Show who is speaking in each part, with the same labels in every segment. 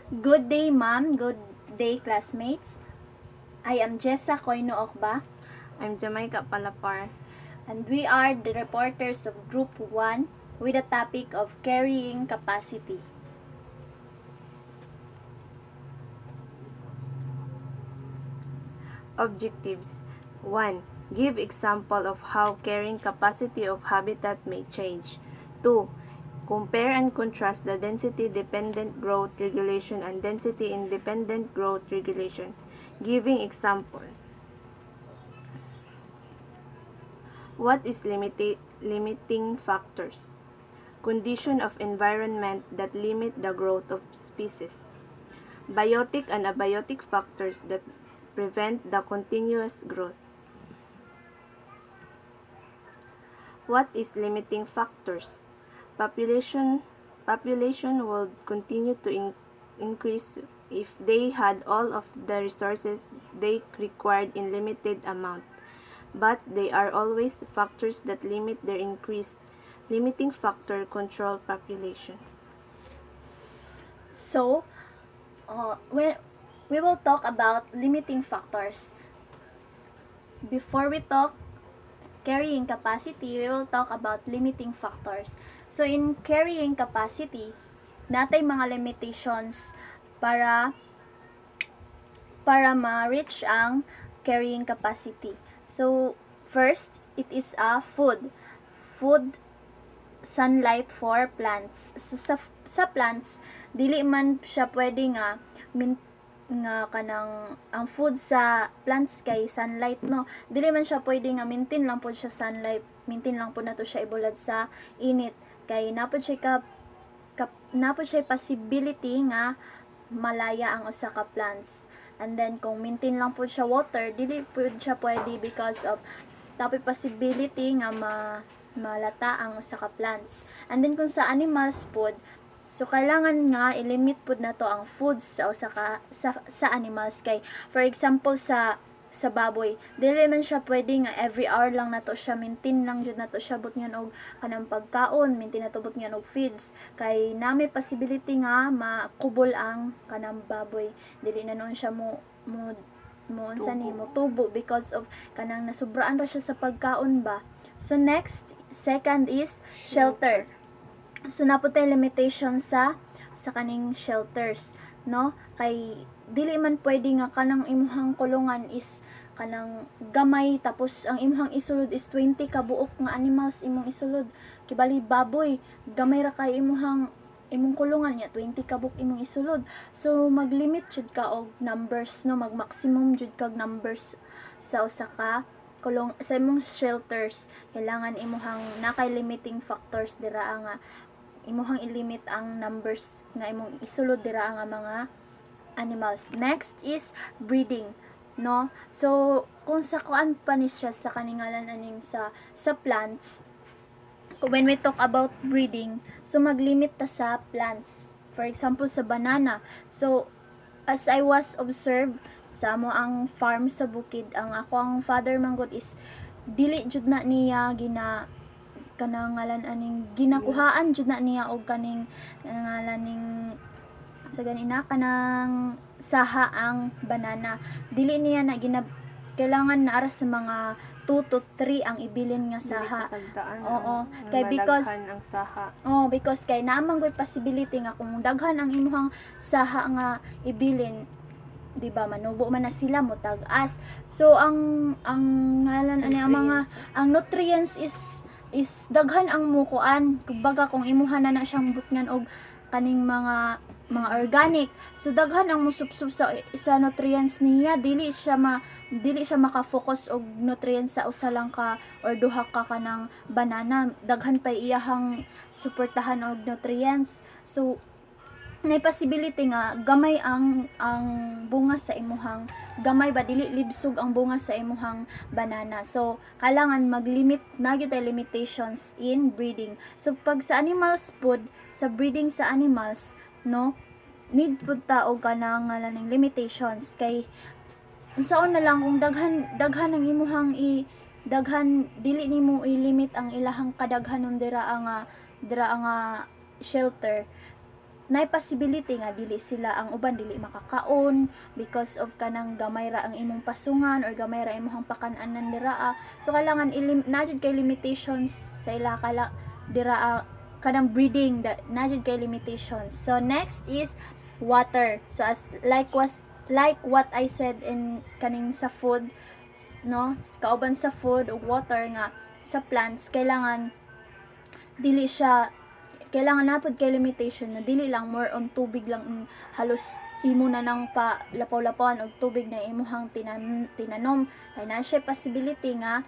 Speaker 1: Good day, ma'am. Good day, classmates. I am Jessa Koino Okba,
Speaker 2: I'm Jamaica Palapar.
Speaker 1: and we are the reporters of Group 1 with the topic of carrying capacity.
Speaker 2: Objectives 1. Give example of how carrying capacity of habitat may change. 2. Compare and contrast the density-dependent growth regulation and density-independent growth regulation. Giving example. What is limiting factors? Condition of environment that limit the growth of species. Biotic and abiotic factors that prevent the continuous growth. What is limiting factors? Population will continue to increase if they had all of the resources they required in limited amount. But they are always factors that limit their increase. Limiting factor control populations.
Speaker 1: So, we will talk about limiting factors. Before we talk carrying capacity, we will talk about limiting factors. So, in carrying capacity, natay mga limitations para ma-reach ang carrying capacity. So, first, it is food. Food, sunlight for plants. So, sa plants, dili man siya pwede nga kanang ang food sa plants kay sunlight, no, dili man siya pwede nga maintain lang po siya sunlight, maintain lang po nato siya ibulad sa init kay napod siya possibility nga malaya ang usa ka plants. And then kung maintain lang po siya water, dili po siya pwede because of tapos possibility nga malata ang usa ka plants. And then kung sa animals food, so kailangan nga i-limit pud nato ang foods sa usa ka sa animals kay for example sa baboy, dili man siya pwede nga every hour lang nato siya maintain lang jud nato siya butngan og kanang pagkaon, maintain nato butngan og feeds kay nami possibility nga makubol ang kanang baboy, dili na noon siya mo unsa ni mo tubo because of kanang nasubraan ra siya sa pagkaon ba. So next, second is shelter. So naputay limitation sa kaning shelters, no, kay dili man pwede nga kanang imuhang kulungan is kanang gamay tapos ang imuhang isulod is 20 ka buok nga animals imong isulod, kibali baboy gamay ra kay imong kulungan niya 20 ka buok imong isulod. So maglimit jud ka og numbers, no, mag-maximum jud kag numbers sa usa ka kulong sa imong shelters. Kailangan imuhang nakay limiting factors dira nga imuhang ilimit ang numbers nga imong isulod dira nga mga animals. Next is breeding, no. So kung sa kuan pa ni siya sa kaningalan aning sa plants, when we talk about breeding, so maglimit ta sa plants. For example sa banana, so as I was observed sa mo ang farm sa bukid, ang ako ang father manggod is dili jud na niya kanang ngalan aning ginakuhaan jud na niya og kaning ngalan ning sa ganina kanang saha ang banana, dili niya na kailangan na ara sa mga 2 to 3 ang ibilin nga saha. Oo, kay because
Speaker 2: ang saha.
Speaker 1: Because kay naamang goy possibility nga kung daghan ang imuhang saha nga ibilin, di ba, manubo man na sila mo tag-as. So ang ngalan ani ang mga ang nutrients is daghan ang mukuan, kumbaga kung imuhan na siyang butngan og kaning mga organic, so daghan ang musubsob sa nutrients niya, dili siya maka-focus og nutrients sa usa lang ka or duha ka kanang banana, daghan pa iyahang suportahan og nutrients. So may possibility nga gamay ang bunga sa imuhang gamay ba dili libsog ang bunga sa imuhang banana. So kailangan maglimit na gyud tay limitations in breeding. So pag sa animals food, sa breeding sa animals, no, need pud ta og kanang ngalan limitations kay unsaon na lang kung daghan ang imuhang daghan dili nimo i-limit ang ilahang kadaghanon dira nga shelter, nay possibility nga dili sila ang uban dili makakaon because of kanang gamay ra ang imong pasungan or gamay ra imong pakanan diraa. So kailangan na jud kay limitations sa ila kala diraa kanang breeding na jud kay limitations. So next is water. So as like what I said in kaning sa food, no, kauban sa food o water nga sa plants kailangan dili siya kailangan napod kay limitation na dili lang more on tubig lang halos imo na nang pa lapaw-lapawan og tubig na imuhang tinanom kay na siya possibility nga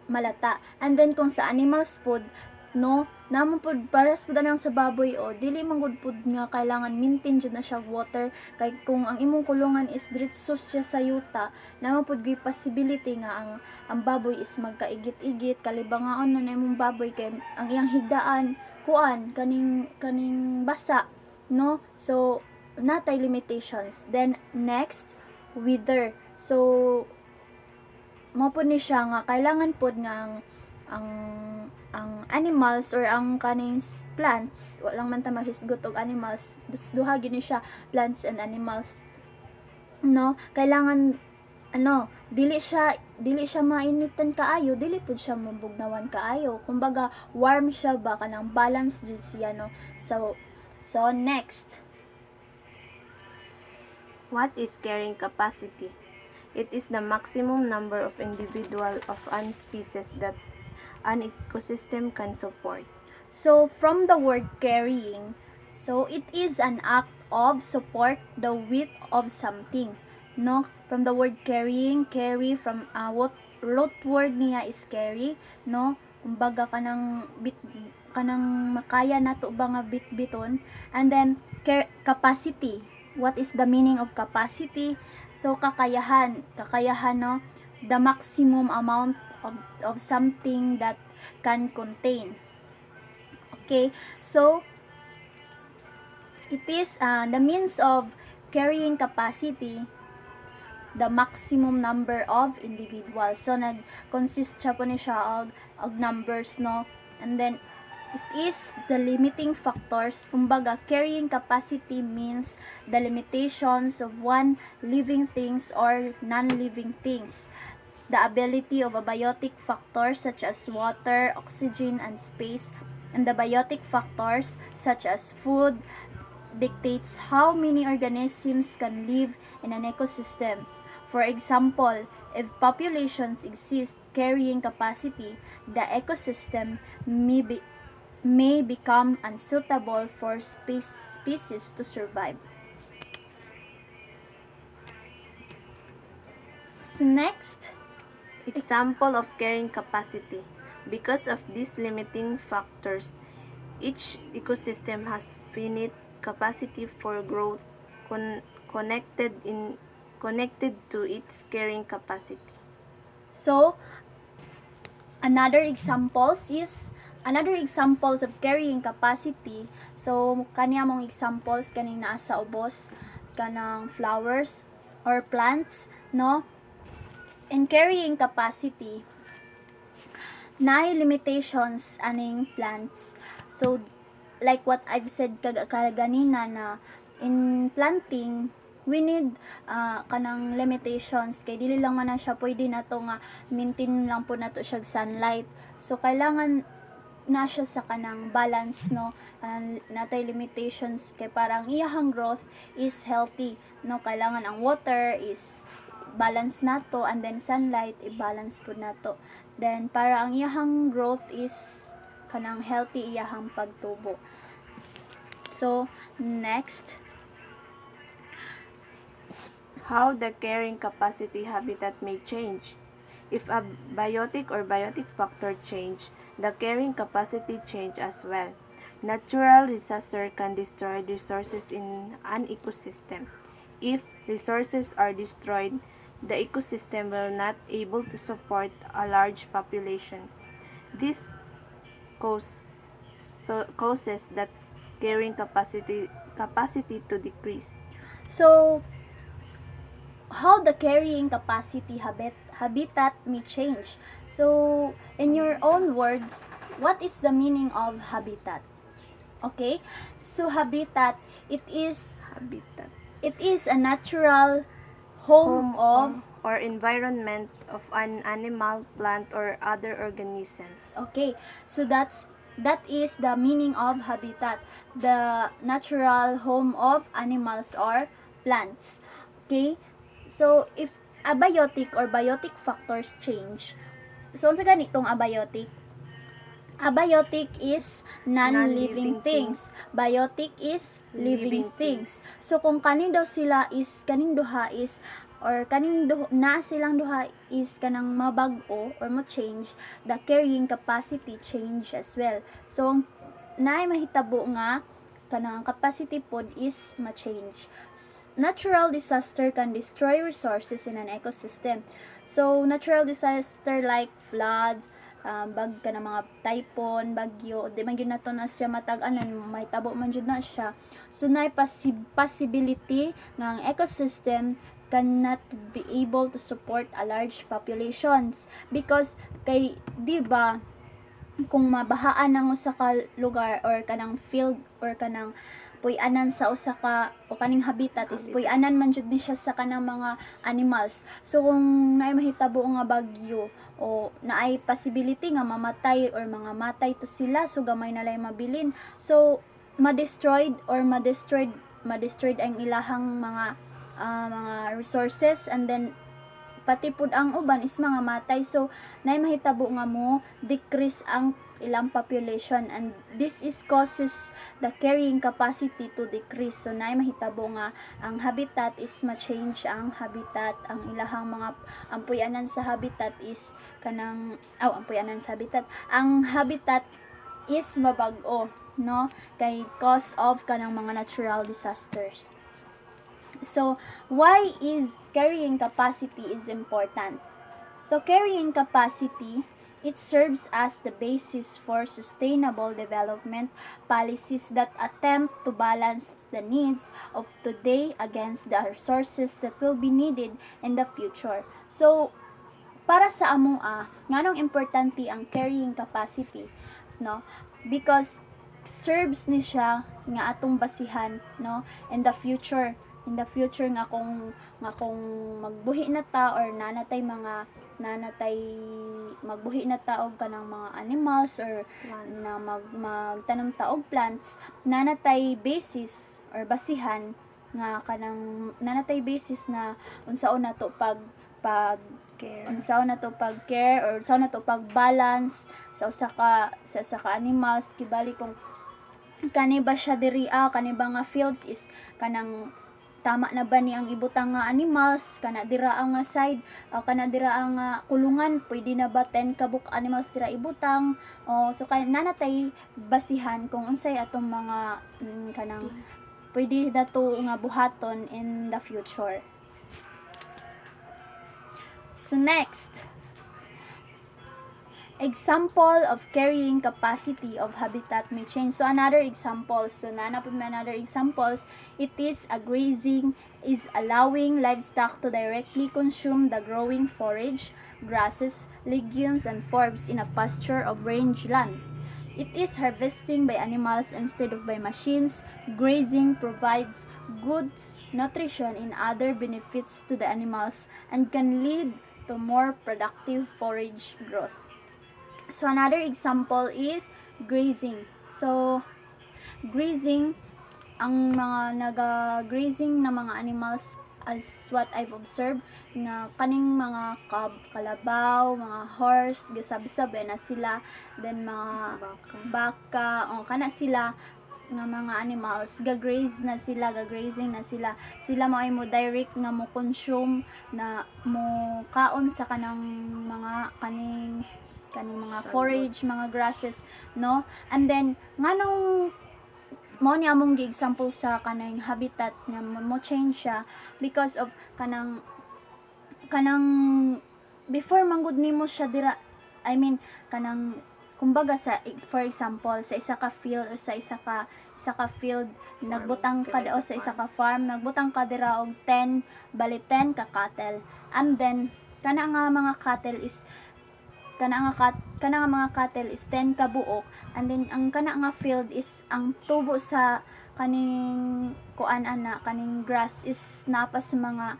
Speaker 1: malata. And then kung sa animals food, no, namon pud paras pud anang sa baboy o dili man gud pud nga kailangan maintain jud na siya water kay kung ang imong kulungan is diretso siya sa yuta namon pud gyud possibility nga ang baboy is magkaigit-igit kalibangaon na imong baboy kay ang iyang higdaan kuan kaning basa, no. So natay limitations. Then next, weather. So mo pud ni siya nga kailangan pud nga ang animals or ang kaning plants walang man ta maghisgot og animals duha gyud ni siya plants and animals, no. Kailangan dili siya mainitan kaayo, dili pud siya mabugnawan kaayo, kumbaga warm siya ba kanang balance jud siya, no. So next,
Speaker 2: What is carrying capacity? It is the maximum number of individual of an species that an ecosystem can support.
Speaker 1: so from the word carrying, so it is an act of support the weight of something, no. From the word carrying, carry from what root word niya is carry, no. Kumbaga kanang makaya nato ba nga bitbiton. And then capacity, what is the meaning of capacity? So kakayahan, no, the maximum amount of something that can contain. Okay, so it is the means of carrying capacity, the maximum number of individuals. So nag-consist siya po ni siya og numbers, no. And then it is the limiting factors. Kumbaga carrying capacity means the limitations of one living things or non-living things. The ability of abiotic factors such as water, oxygen, and space, and the biotic factors such as food dictates how many organisms can live in an ecosystem. For example, if populations exist carrying capacity, the ecosystem may become unsuitable for species to survive. So next,
Speaker 2: Example of carrying capacity. Because of these limiting factors, each ecosystem has finite capacity for growth connected to its carrying capacity.
Speaker 1: so another examples of carrying capacity. So kaniya mong examples kaning naa sa ubos kanang flowers or plants, no. In carrying capacity, naay limitations aning plants. So like what I've said kanina na in planting we need kanang limitations kay dili lang man na siya pwede nato nga maintain lang po nato siya sunlight. So kailangan na siya sa kanang balance, no. Natay limitations kay parang iyahang growth is healthy, no. Kailangan ang water is balance nato and then sunlight i-balance po nato. Then para ang iyahang growth is kanang healthy iyahang pagtubo. So next,
Speaker 2: How the carrying capacity habitat may change. If a biotic or biotic factor change, the carrying capacity change as well. Natural disaster can destroy resources in an ecosystem. If resources are destroyed, the ecosystem will not able to support a large population. This causes that carrying capacity to decrease.
Speaker 1: so how the carrying capacity habitat may change. So in your own words, what is the meaning of habitat? Okay? So habitat,
Speaker 2: Habitat.
Speaker 1: it is a natural home of,
Speaker 2: or environment of an animal, plant, or other organisms.
Speaker 1: okay, so that is the meaning of habitat, the natural home of animals or plants. Okay? So if abiotic or biotic factors change, so unsa ganitong abiotic? Abiotic is non-living
Speaker 2: Non-living
Speaker 1: things. Biotic is living
Speaker 2: Living
Speaker 1: things. So kung kaning daw sila is kaning duha is or kaning na silang duha is kanang mabag-o or mo change, the carrying capacity change as well. So naay mahitabo nga kanang capacity pod is ma-change. Natural disaster can destroy resources in an ecosystem. So natural disaster like floods, bag ka ng mga typhoon, bagyo, di man gyud nato na siya matag-anan, may tabo man jud na siya. So na possibility nga ang ecosystem cannot be able to support a large populations because kay di ba kung mabahaan ng usa ka lugar or kanang field or kanang puy-anan sa usa ka o kaning habitat is puy-anan man jud ni siya sa kanang mga animals. So kung naay mahitabo nga bagyo o naay possibility nga mamatay or mga matay to sila, so gamay na lang mabilin. So ma-destroyed ang ilahang mga resources, and then pati pud ang uban is mga matay. So naay mahitabo nga mo decrease ang ilang population, and this is causes the carrying capacity to decrease. So naay mahitabo nga ang habitat is ma-change ang habitat, ang ilahang mga ampuyanan sa habitat is kanang ampuyanan sa habitat, ang habitat is mabag-o, no, kay cause of kanang mga natural disasters. So, why is carrying capacity is important? So, carrying capacity, it serves as the basis for sustainable development policies that attempt to balance the needs of today against the resources that will be needed in the future. So, para sa among nganong importante ang carrying capacity, no? Because serves ni siya nga atong basihan, no, in the future nga kung magbuhi na ta or nanatay magbuhi na ta og kanang mga animals or
Speaker 2: Plants.
Speaker 1: na magtanom ta og plants, nanatay basis or basihan nga kanang nanatay basis na unsaon nato pag unsaon nato pag care or unsaon nato pag balance sa usa ka animals, kibali kung kani ba siya diri kani ba nga fields is kanang tama na ba ni ang ibutang nga animals, kana dira ang nga side, kana dira ang kulungan, pwede na ba 10 kabuk animals dira ibutang, so kay nanatay basihan kung unsay atong mga kanang pwede na to nga buhaton in the future. So next, example of carrying capacity of habitat may change. So another example, so nanapod may another examples, it is a grazing is allowing livestock to directly consume the growing forage, grasses, legumes, and forbs in a pasture of range land. It is harvesting by animals instead of by machines. Grazing provides goods, nutrition, and other benefits to the animals and can lead to more productive forage growth. So another example is grazing. So grazing, ang mga naga-grazing na mga animals as what I've observed nga kaning mga kalabaw, mga horse, gasab-sabi na sila, then mga baka kana sila nga mga animals gagrazing na sila mo ay mo direct nga mo consume na mo kaon sa kanang mga kaning mga forage, mga grasses, no? And then nganong mo ni among gi-example sa kanang habitat nga mo change siya because of kanang before manggod nimo siya dira, I mean kanang kumbaga sa for example sa isa ka field o sa isa ka field nagbutang ka o sa isa ka farm nagbutang ka dira og 10 ka cattle, and then kana nga mga cattle is kana nga mga cattle is 10 ka buok, and then ang kana nga field is ang tubo sa kaning kaning grass is napa sa mga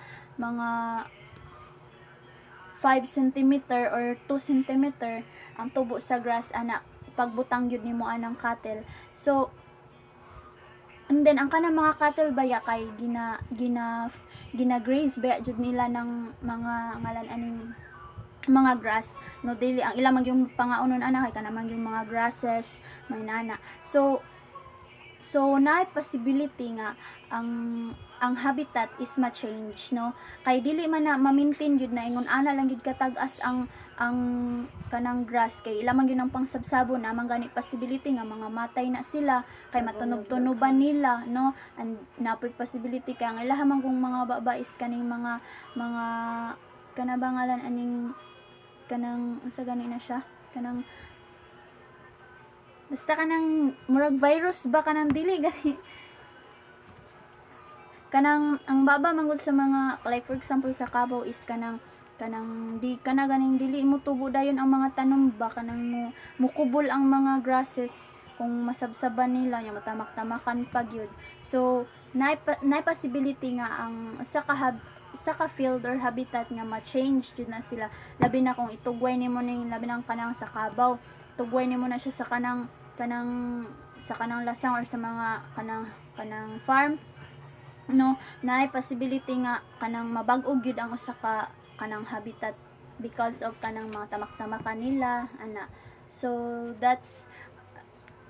Speaker 1: 5 centimeter or 2 centimeter ang tubo sa grass ana pagbutang yun nimo anang cattle. So and then ang kanang mga cattle baya kay gina graze baya jud nila ng mga ngalan aning mga grass no, dili ang ilang yung pangaunon ana kay kanamang yung mga grasses may nana. So na possibility nga ang habitat is ma-change no, kay dili man na ma-maintain gyud na ingon ana lang gyud katag-as ang kanang grass kay ilamang gyud ang pangsabsabo na gani possibility nga mga matay na sila kay matunob-tunoban nila no, and napoy possibility kay ang ilahamang kung mga babais kaning mga kanabangalan aning kanang unsa gani na siya kanang basta kanang murag virus ba kanang dili gani kanang ang baba manggod sa mga like for example sa Cavao is kanang di kana ganing dili mo tubo dayon ang mga tanom ba kanang mukubol ang mga grasses kung masabsaban nila nya matamak-tamakan pag yun. So na possibility nga ang sa ka field or habitat nga ma-change jud na sila, labi na kung itugway nimo ning labi nang kanang sa Cavao tugway nimo na siya sa kanang lasang or sa mga kanang farm no, na possibility nga kanang mabag-og gyud ang usa ka kanang habitat because of kanang mga tamak-tamakan nila ana. So that's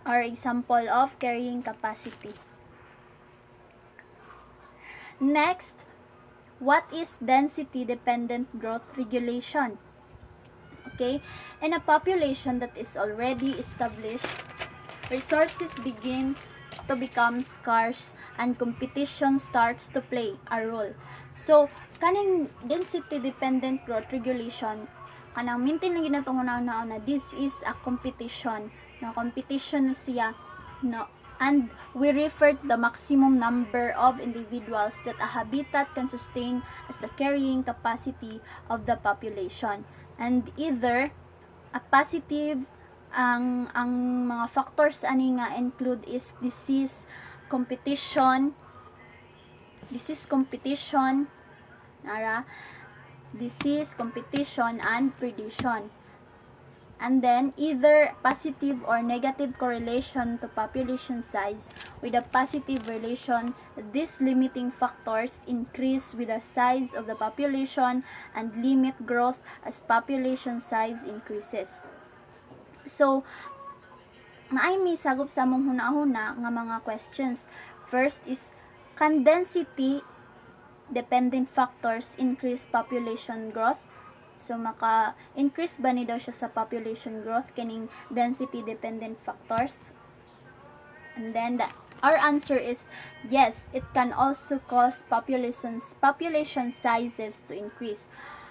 Speaker 1: our example of carrying capacity. Next, what is density dependent growth regulation? Okay, in a population that is already established, resources begin to become scarce and competition starts to play a role. So kaning density dependent growth regulation kanang maintain lang ginatong na this is a competition na competition siya no, and we refer to the maximum number of individuals that a habitat can sustain as the carrying capacity of the population, and either a positive ang mga factors ani nga include is disease competition and predation, and then either positive or negative correlation to population size. With a positive relation, these limiting factors increase with the size of the population and limit growth as population size increases. So naay mi sagop sa among hunahuna nga mga questions. First is, can density dependent factors increase population growth? So maka-increase ba ni daw siya sa population growth kining density dependent factors? And then our answer is yes, it can also cause population sizes to increase.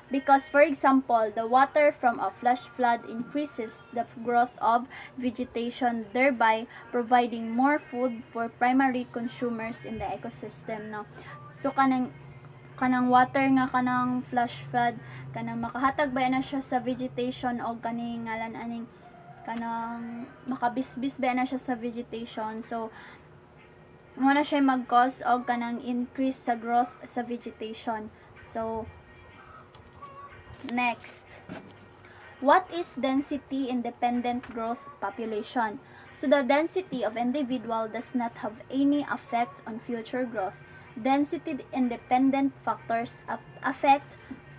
Speaker 1: Because for example, the water from a flash flood increases the growth of vegetation, thereby providing more food for primary consumers in the ecosystem no. So kanang water nga kanang flash flood kanang makahatag ba na siya sa vegetation o kaning ngalan aning kanang makabisbis ba na siya sa vegetation. So mo na siya mag-cause og kanang increase sa growth sa vegetation. So next, what is density independent growth population? So the density of individual does not have any effect on future growth. Density independent factors affect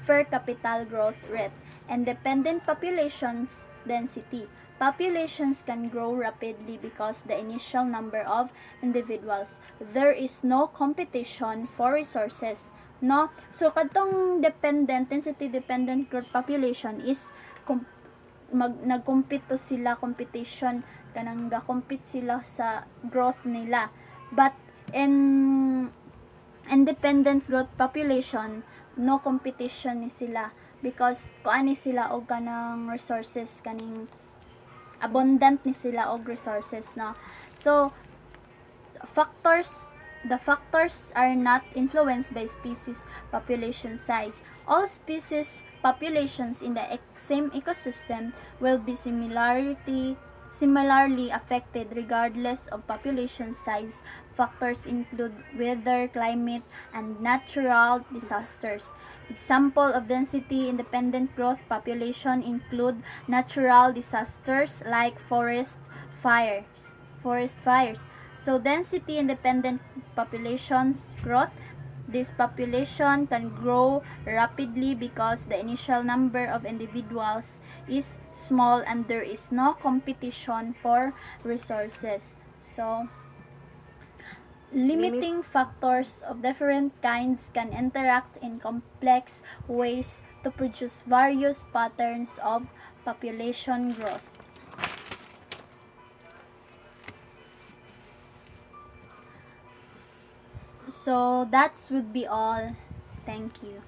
Speaker 1: per capita growth rate and dependent populations density. Populations can grow rapidly because the initial number of individuals. There is no competition for resources. No? So kadtong density dependent growth population is nagcompete to sila, competition kanang ga-compete sila sa growth nila. But in independent growth population, no competition ni sila because kuani sila og kanang resources, kaning abundant ni sila og resources no. So factors The factors are not influenced by species population size. All species populations in the same ecosystem will be similarly affected regardless of population size. Factors include weather, climate, and natural disasters. Example of density-independent growth population include natural disasters like forest fires. So density-independent populations growth, this population can grow rapidly because the initial number of individuals is small and there is no competition for resources. So, limiting factors of different kinds can interact in complex ways to produce various patterns of population growth. So, that would be all. Thank you.